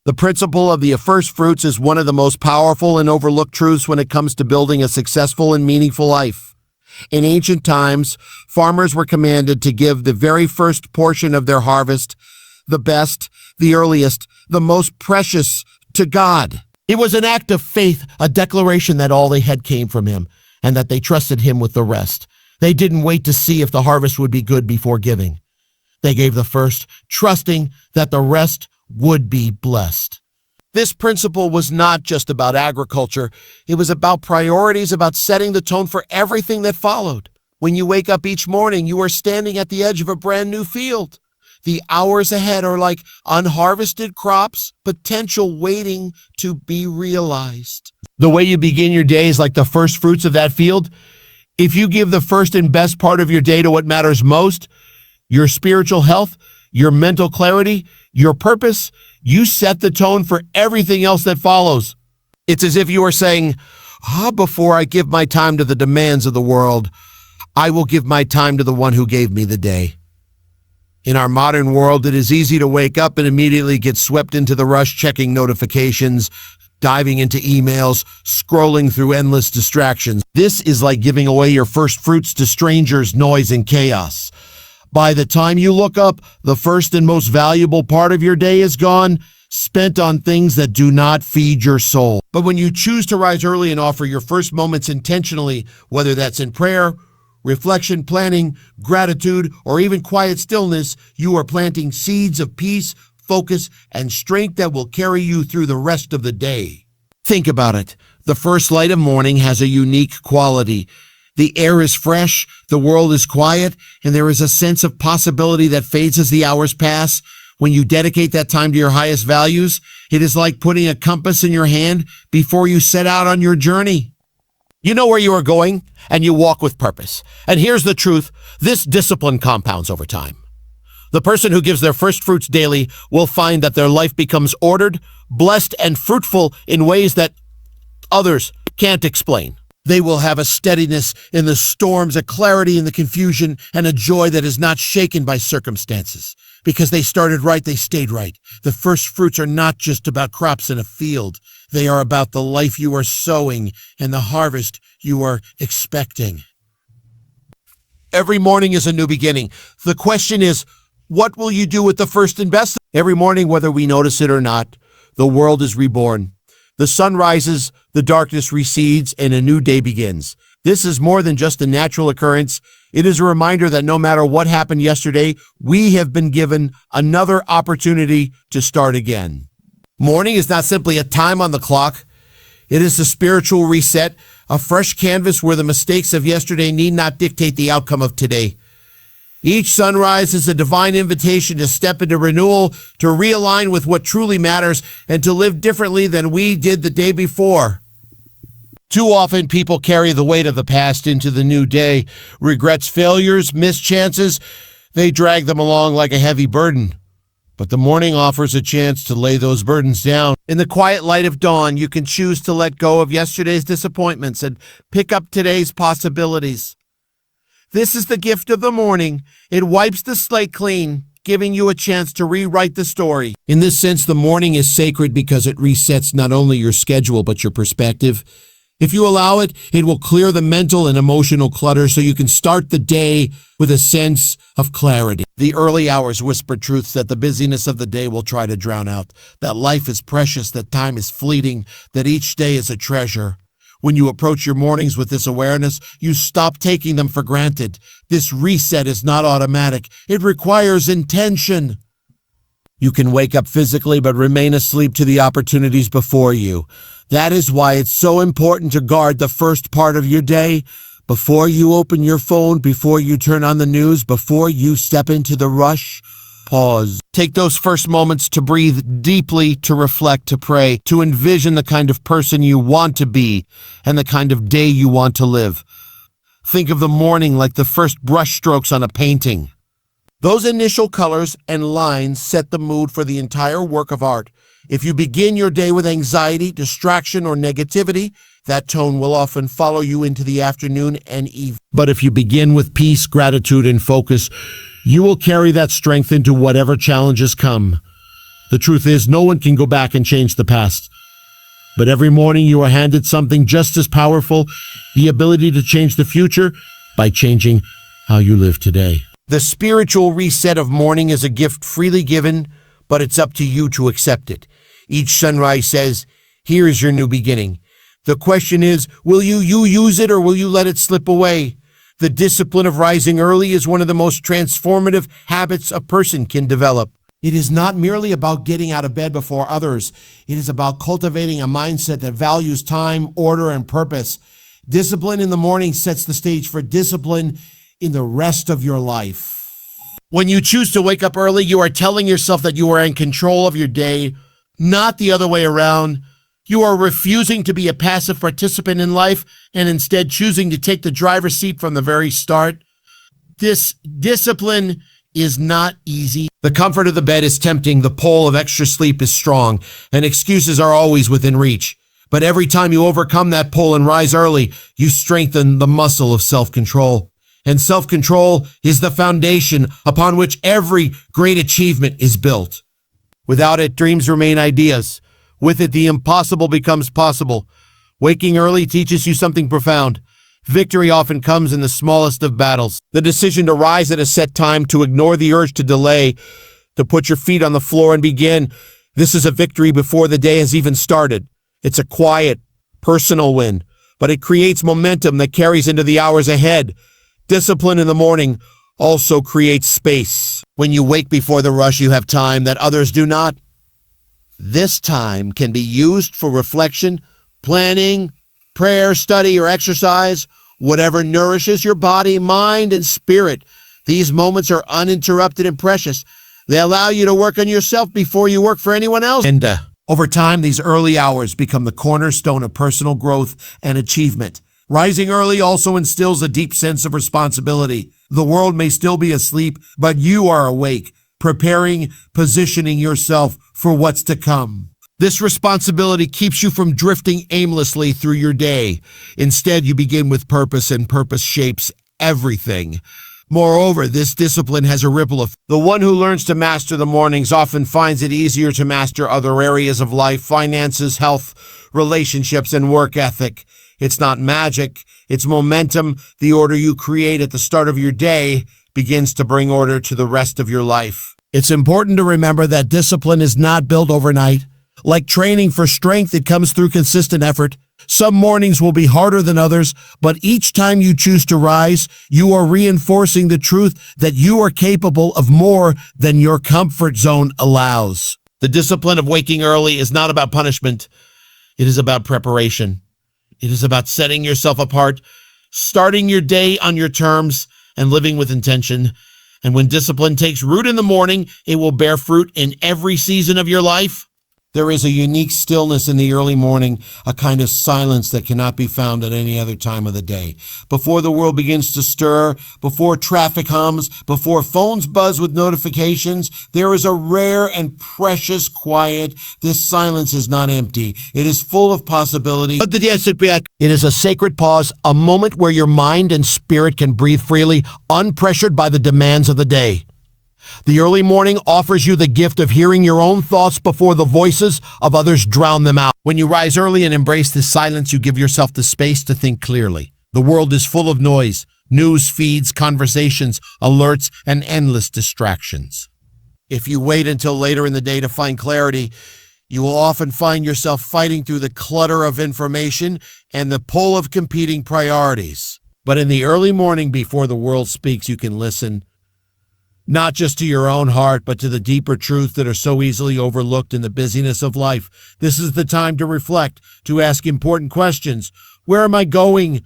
The principle of the first fruits is one of the most powerful and overlooked truths when it comes to building a successful and meaningful life. In ancient times, farmers were commanded to give the very first portion of their harvest, the best, the earliest, the most precious, to God. It was an act of faith, a declaration that all they had came from him, and that they trusted him with the rest. They didn't wait to see if the harvest would be good before giving. They gave the first, trusting that the rest would be blessed. This principle was not just about agriculture. It was about priorities, about setting the tone for everything that followed. When you wake up each morning, you are standing at the edge of a brand new field. The hours ahead are like unharvested crops, potential waiting to be realized. The way you begin your day is like the first fruits of that field. If you give the first and best part of your day to what matters most, your spiritual health, your mental clarity, your purpose, you set the tone for everything else that follows. It's as if you are saying, before I give my time to the demands of the world, I will give my time to the one who gave me the day. In our modern world, it is easy to wake up and immediately get swept into the rush, checking notifications, diving into emails, scrolling through endless distractions. This is like giving away your first fruits to strangers, noise, and chaos. By the time you look up, the first and most valuable part of your day is gone, spent on things that do not feed your soul. But when you choose to rise early and offer your first moments intentionally, whether that's in prayer, reflection, planning, gratitude, or even quiet stillness, you are planting seeds of peace, focus, and strength that will carry you through the rest of the day. Think about it. The first light of morning has a unique quality. The air is fresh, the world is quiet, and there is a sense of possibility that fades as the hours pass. When you dedicate that time to your highest values, it is like putting a compass in your hand before you set out on your journey. You know where you are going, and you walk with purpose. And here's the truth, this discipline compounds over time. The person who gives their first fruits daily will find that their life becomes ordered, blessed, and fruitful in ways that others can't explain. They will have a steadiness in the storms, a clarity in the confusion, and a joy that is not shaken by circumstances. Because they started right, they stayed right. The first fruits are not just about crops in a field. They are about the life you are sowing and the harvest you are expecting. Every morning is a new beginning. The question is, what will you do with the first and best? Every morning, whether we notice it or not, the world is reborn. The sun rises, the darkness recedes, and a new day begins. This is more than just a natural occurrence. It is a reminder that no matter what happened yesterday, we have been given another opportunity to start again. Morning is not simply a time on the clock. It is a spiritual reset, a fresh canvas where the mistakes of yesterday need not dictate the outcome of today. Each sunrise is a divine invitation to step into renewal, to realign with what truly matters, and to live differently than we did the day before. Too often, people carry the weight of the past into the new day. Regrets, failures, missed chances, they drag them along like a heavy burden. But the morning offers a chance to lay those burdens down. In the quiet light of dawn, you can choose to let go of yesterday's disappointments and pick up today's possibilities. This is the gift of the morning. It wipes the slate clean, giving you a chance to rewrite the story. In this sense, the morning is sacred because it resets not only your schedule, but your perspective. If you allow it, it will clear the mental and emotional clutter so you can start the day with a sense of clarity. The early hours whisper truths that the busyness of the day will try to drown out, that life is precious, that time is fleeting, that each day is a treasure. When you approach your mornings with this awareness, you stop taking them for granted. This reset is not automatic. It requires intention. You can wake up physically but remain asleep to the opportunities before you. That is why it's so important to guard the first part of your day. Before you open your phone, before you turn on the news, before you step into the rush, pause. Take those first moments to breathe deeply, to reflect, to pray, to envision the kind of person you want to be and the kind of day you want to live. Think of the morning like the first brush strokes on a painting. Those initial colors and lines set the mood for the entire work of art. If you begin your day with anxiety, distraction, or negativity, that tone will often follow you into the afternoon and evening. But if you begin with peace, gratitude, and focus, you will carry that strength into whatever challenges come. The truth is, no one can go back and change the past. But every morning you are handed something just as powerful, the ability to change the future by changing how you live today. The spiritual reset of morning is a gift freely given, but it's up to you to accept it. Each sunrise says, here is your new beginning. The question is, will you use it or will you let it slip away? The discipline of rising early is one of the most transformative habits a person can develop. It is not merely about getting out of bed before others. It is about cultivating a mindset that values time, order, and purpose. Discipline in the morning sets the stage for discipline in the rest of your life. When you choose to wake up early, you are telling yourself that you are in control of your day, not the other way around. You are refusing to be a passive participant in life and instead choosing to take the driver's seat from the very start. This discipline is not easy. The comfort of the bed is tempting, the pull of extra sleep is strong, and excuses are always within reach. But every time you overcome that pull and rise early, you strengthen the muscle of self-control. And self-control is the foundation upon which every great achievement is built. Without it, dreams remain ideas. With it, the impossible becomes possible. Waking early teaches you something profound. Victory often comes in the smallest of battles. The decision to rise at a set time, to ignore the urge to delay, to put your feet on the floor and begin. This is a victory before the day has even started. It's a quiet, personal win, but it creates momentum that carries into the hours ahead. Discipline in the morning also creates space. When you wake before the rush, you have time that others do not. This time can be used for reflection, planning, prayer, study, or exercise, whatever nourishes your body, mind, and spirit. These moments are uninterrupted and precious. They allow you to work on yourself before you work for anyone else. And over time, these early hours become the cornerstone of personal growth and achievement. Rising early also instills a deep sense of responsibility. The world may still be asleep, but you are awake, preparing, positioning yourself for what's to come. This responsibility keeps you from drifting aimlessly through your day. Instead, you begin with purpose, and purpose shapes everything. Moreover, this discipline has a ripple effect. The one who learns to master the mornings often finds it easier to master other areas of life: finances, health, relationships, and work ethic. It's not magic, it's momentum. The order you create at the start of your day begins to bring order to the rest of your life. It's important to remember that discipline is not built overnight. Like training for strength, it comes through consistent effort. Some mornings will be harder than others, but each time you choose to rise, you are reinforcing the truth that you are capable of more than your comfort zone allows. The discipline of waking early is not about punishment. It is about preparation. It is about setting yourself apart, starting your day on your terms, and living with intention. And when discipline takes root in the morning, it will bear fruit in every season of your life. There is a unique stillness in the early morning, a kind of silence that cannot be found at any other time of the day. Before the world begins to stir, before traffic hums, before phones buzz with notifications, there is a rare and precious quiet. This silence is not empty. It is full of possibility. It is a sacred pause, a moment where your mind and spirit can breathe freely, unpressured by the demands of the day. The early morning offers you the gift of hearing your own thoughts before the voices of others drown them out. When you rise early and embrace this silence, you give yourself the space to think clearly. The world is full of noise, news feeds, conversations, alerts, and endless distractions. If you wait until later in the day to find clarity, you will often find yourself fighting through the clutter of information and the pull of competing priorities. But in the early morning before the world speaks, you can listen, not just to your own heart, but to the deeper truths that are so easily overlooked in the busyness of life. This is the time to reflect, to ask important questions. Where am I going?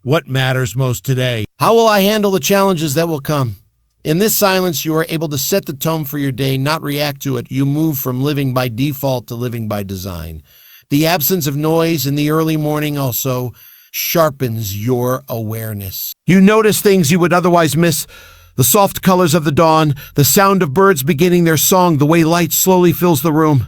What matters most today? How will I handle the challenges that will come? In this silence, you are able to set the tone for your day, not react to it. You move from living by default to living by design. The absence of noise in the early morning also sharpens your awareness. You notice things you would otherwise miss. The soft colors of the dawn, the sound of birds beginning their song, the way light slowly fills the room.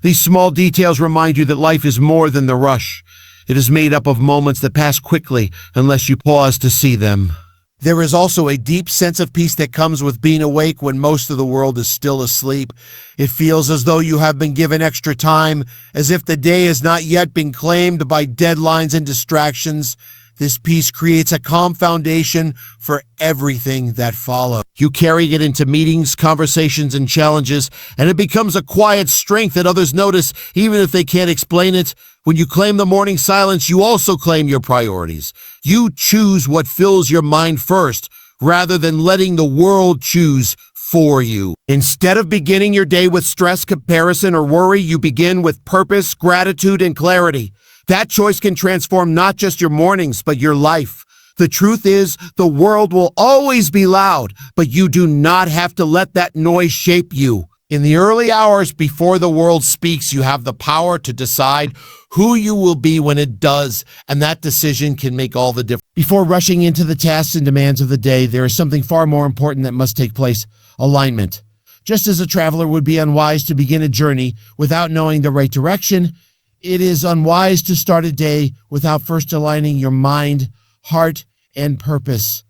These small details remind you that life is more than the rush. It is made up of moments that pass quickly unless you pause to see them. There is also a deep sense of peace that comes with being awake when most of the world is still asleep. It feels as though you have been given extra time, as if the day has not yet been claimed by deadlines and distractions. This peace creates a calm foundation for everything that follows. You carry it into meetings, conversations, and challenges, and it becomes a quiet strength that others notice, even if they can't explain it. When you claim the morning silence, you also claim your priorities. You choose what fills your mind first, rather than letting the world choose for you. Instead of beginning your day with stress, comparison, or worry, you begin with purpose, gratitude, and clarity. That choice can transform not just your mornings, but your life. The truth is, the world will always be loud, but you do not have to let that noise shape you. In the early hours before the world speaks, you have the power to decide who you will be when it does, and that decision can make all the difference. Before rushing into the tasks and demands of the day, there is something far more important that must take place: alignment. Just as a traveler would be unwise to begin a journey without knowing the right direction, it is unwise to start a day without first aligning your mind, heart, and purpose.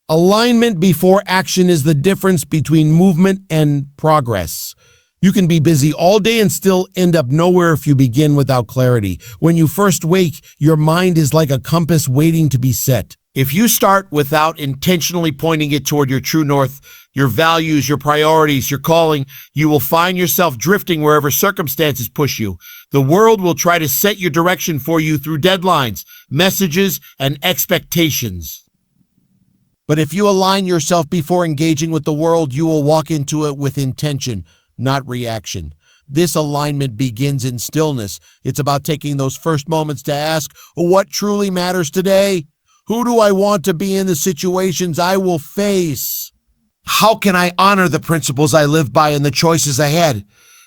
Alignment before action is the difference between movement and progress. You can be busy all day and still end up nowhere if you begin without clarity. When you first wake, your mind is like a compass waiting to be set. If you start without intentionally pointing it toward your true north, your values, your priorities, your calling, you will find yourself drifting wherever circumstances push you. The world will try to set your direction for you through deadlines, messages, and expectations. But if you align yourself before engaging with the world, you will walk into it with intention, not reaction. This alignment begins in stillness. It's about taking those first moments to ask, what truly matters today? Who do I want to be in the situations I will face? How can I honor the principles I live by and the choices ahead?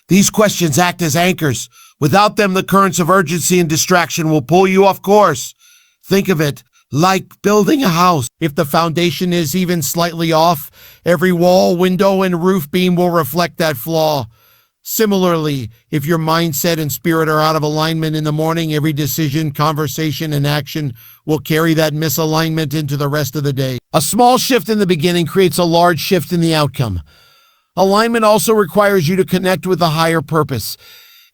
These questions act as anchors. Without them, the currents of urgency and distraction will pull you off course. Think of it like building a house. If the foundation is even slightly off, every wall, window, and roof beam will reflect that flaw. Similarly, if your mindset and spirit are out of alignment in the morning, every decision, conversation, and action will carry that misalignment into the rest of the day. A small shift in the beginning creates a large shift in the outcome. Alignment also requires you to connect with a higher purpose.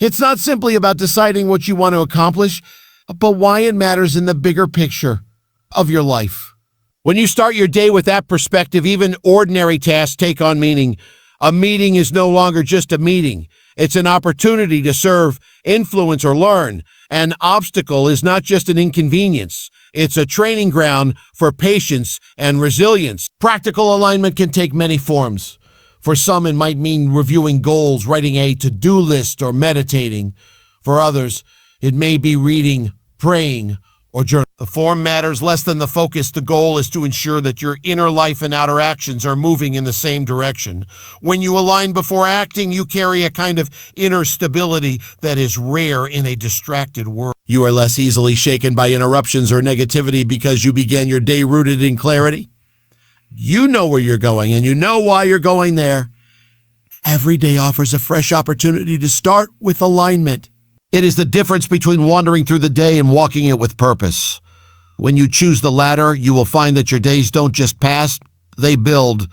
It's not simply about deciding what you want to accomplish, but why it matters in the bigger picture of your life. When you start your day with that perspective, even ordinary tasks take on meaning. A meeting is no longer just a meeting. It's an opportunity to serve, influence, or learn. An obstacle is not just an inconvenience. It's a training ground for patience and resilience. Practical alignment can take many forms. For some, it might mean reviewing goals, writing a to-do list, or meditating. For others, it may be reading, praying, or journal. The form matters less than the focus. The goal is to ensure that your inner life and outer actions are moving in the same direction. When you align before acting, you carry a kind of inner stability that is rare in a distracted world. You are less easily shaken by interruptions or negativity because you began your day rooted in clarity. You know where you're going and you know why you're going there. Every day offers a fresh opportunity to start with alignment. It is the difference between wandering through the day and walking it with purpose. When you choose the latter, you will find that your days don't just pass, they build.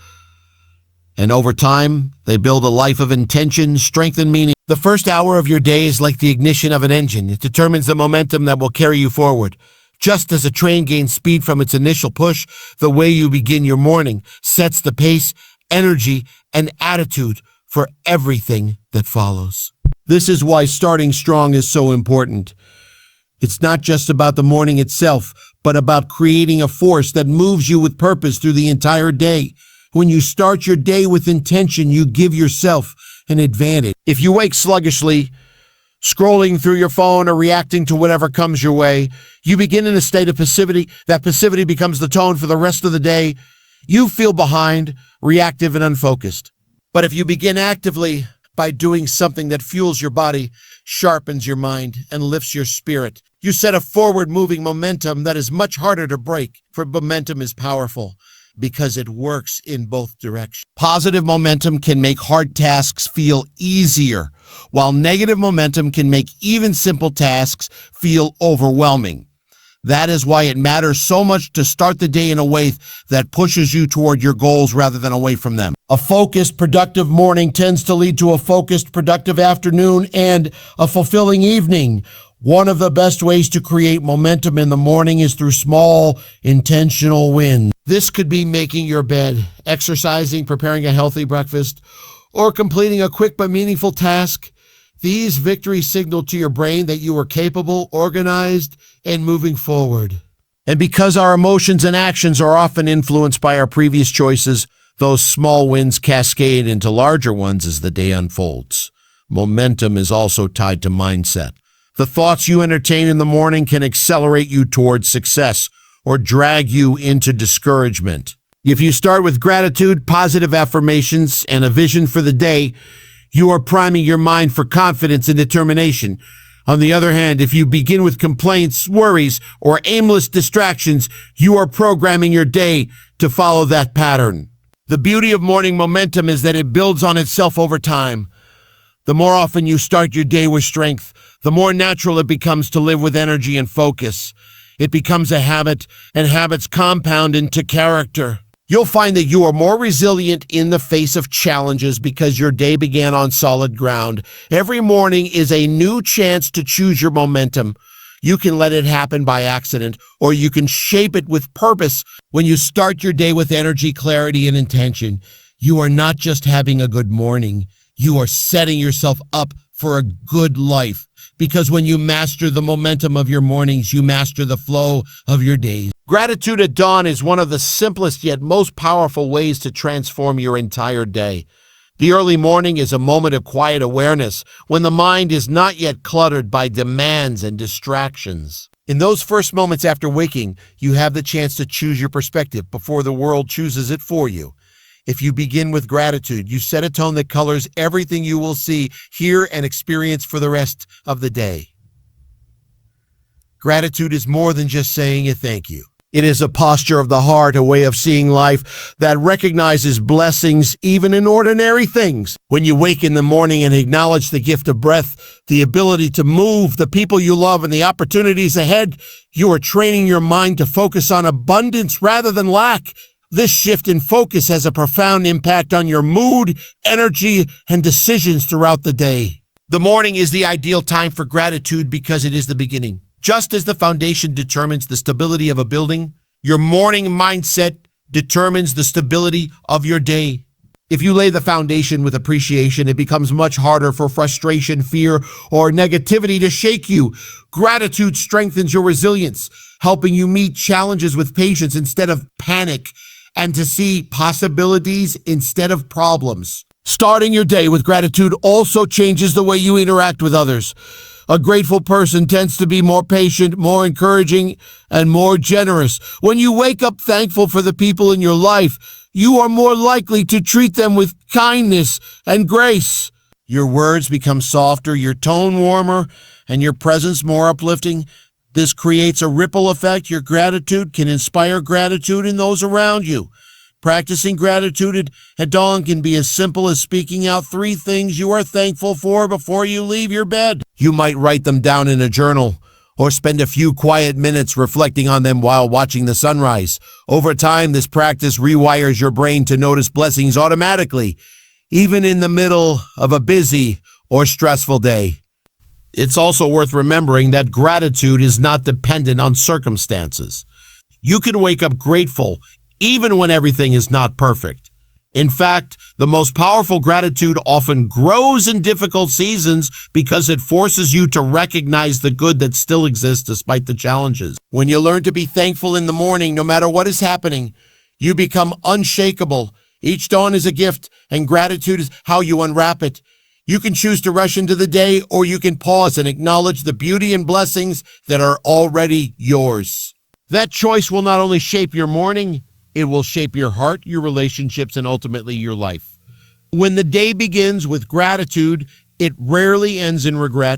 And over time, they build a life of intention, strength, and meaning. The first hour of your day is like the ignition of an engine. It determines the momentum that will carry you forward. Just as a train gains speed from its initial push, the way you begin your morning sets the pace, energy, and attitude for everything that follows. This is why starting strong is so important. It's not just about the morning itself, but about creating a force that moves you with purpose through the entire day. When you start your day with intention, you give yourself an advantage. If you wake sluggishly, scrolling through your phone or reacting to whatever comes your way, you begin in a state of passivity. That passivity becomes the tone for the rest of the day. You feel behind, reactive, and unfocused. But if you begin actively, by doing something that fuels your body, sharpens your mind, and lifts your spirit, you set a forward-moving momentum that is much harder to break, for momentum is powerful because it works in both directions. Positive momentum can make hard tasks feel easier, while negative momentum can make even simple tasks feel overwhelming. That is why it matters so much to start the day in a way that pushes you toward your goals rather than away from them. A focused, productive morning tends to lead to a focused, productive afternoon and a fulfilling evening. One of the best ways to create momentum in the morning is through small, intentional wins. This could be making your bed, exercising, preparing a healthy breakfast, or completing a quick but meaningful task. These victories signal to your brain that you are capable, organized, and moving forward. And because our emotions and actions are often influenced by our previous choices, those small wins cascade into larger ones as the day unfolds. Momentum is also tied to mindset. The thoughts you entertain in the morning can accelerate you towards success or drag you into discouragement. If you start with gratitude, positive affirmations, and a vision for the day, you are priming your mind for confidence and determination. On the other hand, if you begin with complaints, worries, or aimless distractions, you are programming your day to follow that pattern. The beauty of morning momentum is that it builds on itself over time. The more often you start your day with strength, the more natural it becomes to live with energy and focus. It becomes a habit, and habits compound into character. You'll find that you are more resilient in the face of challenges because your day began on solid ground. Every morning is a new chance to choose your momentum. You can let it happen by accident, or you can shape it with purpose. When you start your day with energy, clarity, and intention, you are not just having a good morning. You are setting yourself up for a good life. Because when you master the momentum of your mornings, you master the flow of your days. Gratitude at dawn is one of the simplest yet most powerful ways to transform your entire day. The early morning is a moment of quiet awareness when the mind is not yet cluttered by demands and distractions. In those first moments after waking, you have the chance to choose your perspective before the world chooses it for you. If you begin with gratitude, you set a tone that colors everything you will see, hear, and experience for the rest of the day. Gratitude is more than just saying a thank you. It is a posture of the heart, a way of seeing life that recognizes blessings even in ordinary things. When you wake in the morning and acknowledge the gift of breath, the ability to move, the people you love, and the opportunities ahead, you are training your mind to focus on abundance rather than lack. This shift in focus has a profound impact on your mood, energy, and decisions throughout the day. The morning is the ideal time for gratitude because it is the beginning. Just as the foundation determines the stability of a building, your morning mindset determines the stability of your day. If you lay the foundation with appreciation, it becomes much harder for frustration, fear, or negativity to shake you. Gratitude strengthens your resilience, helping you meet challenges with patience instead of panic, and to see possibilities instead of problems. Starting your day with gratitude also changes the way you interact with others. A grateful person tends to be more patient, more encouraging, and more generous. When you wake up thankful for the people in your life, you are more likely to treat them with kindness and grace. Your words become softer, your tone warmer, and your presence more uplifting. This creates a ripple effect. Your gratitude can inspire gratitude in those around you. Practicing gratitude at dawn can be as simple as speaking out 3 things you are thankful for before you leave your bed. You might write them down in a journal or spend a few quiet minutes reflecting on them while watching the sunrise. Over time, this practice rewires your brain to notice blessings automatically, even in the middle of a busy or stressful day. It's also worth remembering that gratitude is not dependent on circumstances. You can wake up grateful even when everything is not perfect. In fact, the most powerful gratitude often grows in difficult seasons because it forces you to recognize the good that still exists despite the challenges. When you learn to be thankful in the morning, no matter what is happening, you become unshakable. Each dawn is a gift, and gratitude is how you unwrap it. You can choose to rush into the day, or you can pause and acknowledge the beauty and blessings that are already yours. That choice will not only shape your morning, it will shape your heart, your relationships, and ultimately your life. When the day begins with gratitude, it rarely ends in regret.